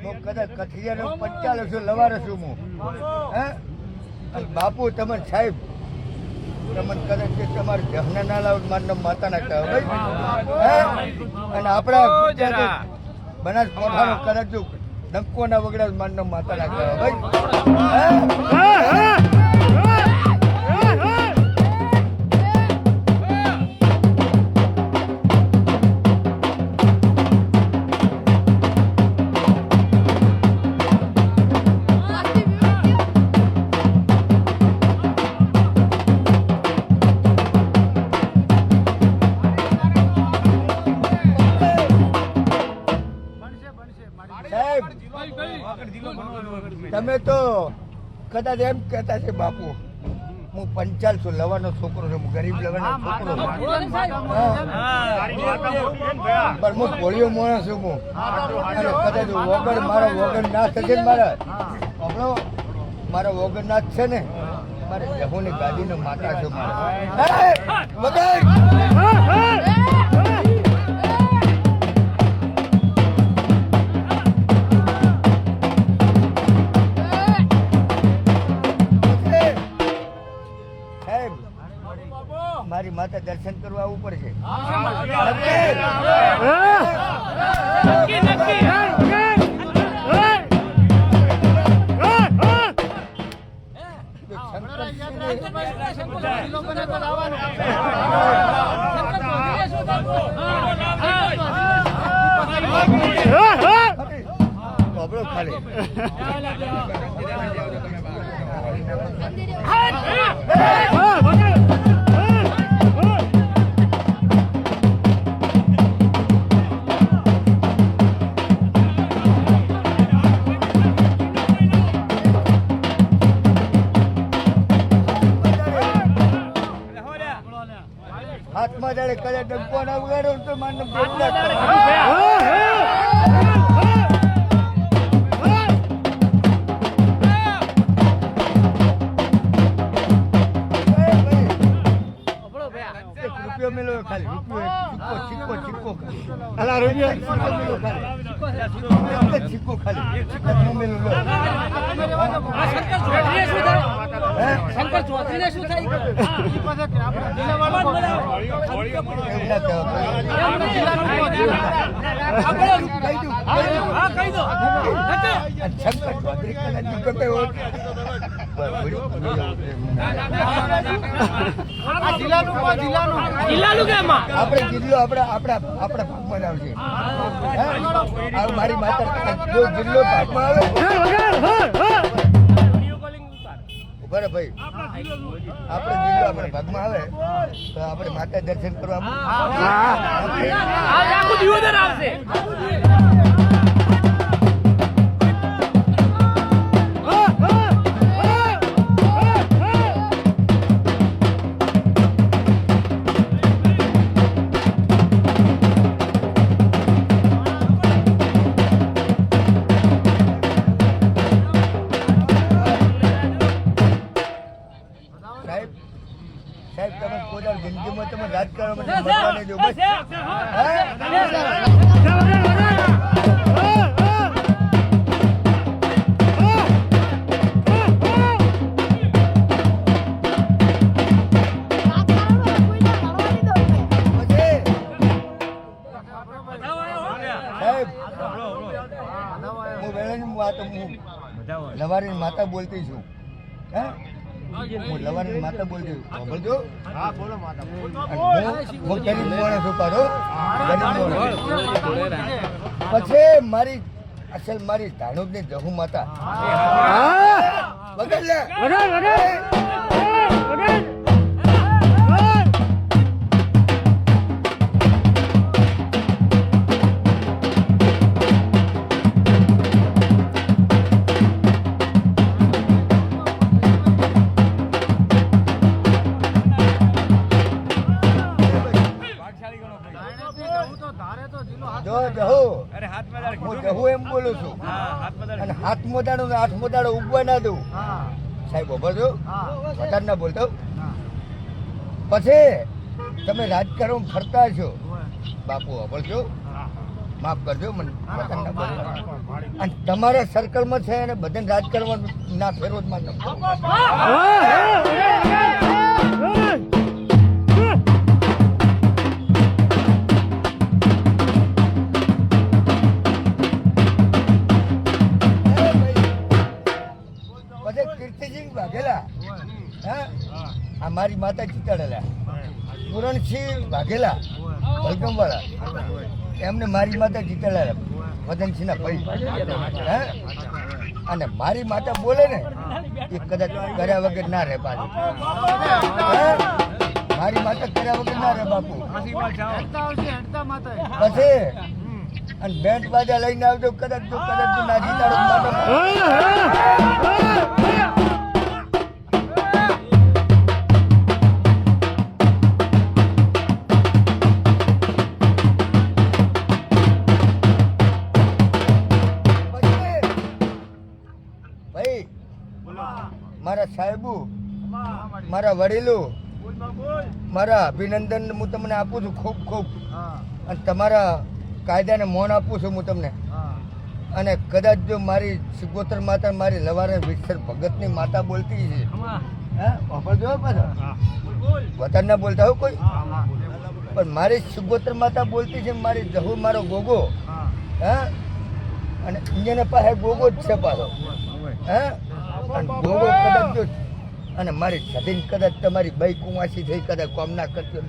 હું કદાચ કથિયાનો 45 લવારો છું હું. હે બાપુ તમે સાહેબ તમને કદાચ તમારે જહના ના લાવ મારના માતા ના કહે અને આપણા બનાસકાંઠાનો કદાચ જો ડંકો ના વગડા મારના માતા ના કહે તમે તો કદાચ એમ કહેતા છે બાપુ હું 45 લવાનો છોકરો છું, ગરીબ લવાનો છોકરો છું, પણ હું ભોળિયો માણસ છું હું. અને કદાચ વગર મારો વગર ના થશે ને મારા વગર ના જ છે ને મારે જહુની ગાદીનો માતા છું મારી માતા દર્શન કરવા આવવું પડશે. ખાલી હાથમાં જાડે કદાચ ડંકો ના વગાડો તો માનવ રૂપિયો મેલો ખાલી રૂપિયો ચીકો અલા રૂપિયો મેલો ખાલી ચીકો ખાલી મેલો શંકર ચૌધરી શું થાય આપણે જિલ્લો આપણા ભાગમાં આવશે. મારી માતા જો જિલ્લો ભાગમાં આવે બરાબર ભાઈ આપણે જિલ્લો આપણે ભાગમાં આવે તો આપણે માતા દર્શન કરવા સાહેબ તમે કોઈ જિંદગીમાં તમે રાજકારણ જો બસ લવારી માતા બોલતી છું. હું લવારી માતા બોલતી છું. બોલજો. હા બોલો માતા. હું ગરીબ માણસ ઉપાડો પછી મારી અસલ મારી ધાણુક ની જહુ માતા વગર લે એમ બોલું છું. અને હાથ મોદાડો ને આઠ મોદાડો ઉગવા ના દઉં સાહેબ. બોલજો વધારે ના બોલતો. પછી તમે રાજકારણ ફરતા છો બાપુ. બોલજો માફ કરજો મને વતનના બદલે. અને તમારા સર્કલમાં છે અને બધાને રાજ કરવાનું ના ફેરવો જ માનો. પછી કીર્તિસિંહ વાઘેલા, હા, આ મારી માતા ચિતાડેલા, પુરણસિંહ વાઘેલા વલગમવાળા, એમને મારી માતા જીતેલા વદનસિંહના ભાઈ, હે, અને મારી માતા બોલે ને એ કદાચ કર્યા વગર ના રહે પાછું, મારી માતા કર્યા વગર ના રહે બાપુ. પછી અને બેન્ડ બાજા લઈને આવજો, કદાચ જો ના જીતાડો મારા સાહેબુ, મારા વડીલો, મારા અભિનંદન હું તમને આપું છું ખૂબ ખૂબ. અને તમારા કાયદાને મૌન આપું છું હું તમને. અને કદાચ જો મારી સિગોતર માતા, મારી લવારે વિઠ્ઠલ ભગતની માતા બોલતી છે, જો વતન ના બોલતા હોય કોઈ, પણ મારી સિગોતર માતા બોલતી છે, મારી જહુ મારો ગોગો, હે, અને અહીંયા પાસે ગોગો જ છે પાછો, હે, અને ગોગો કદાચ જો અને મારી સદીન કદાચ તમારી બાઈ કુંવાસી થઈ કદાચ કોમ ના કરતી.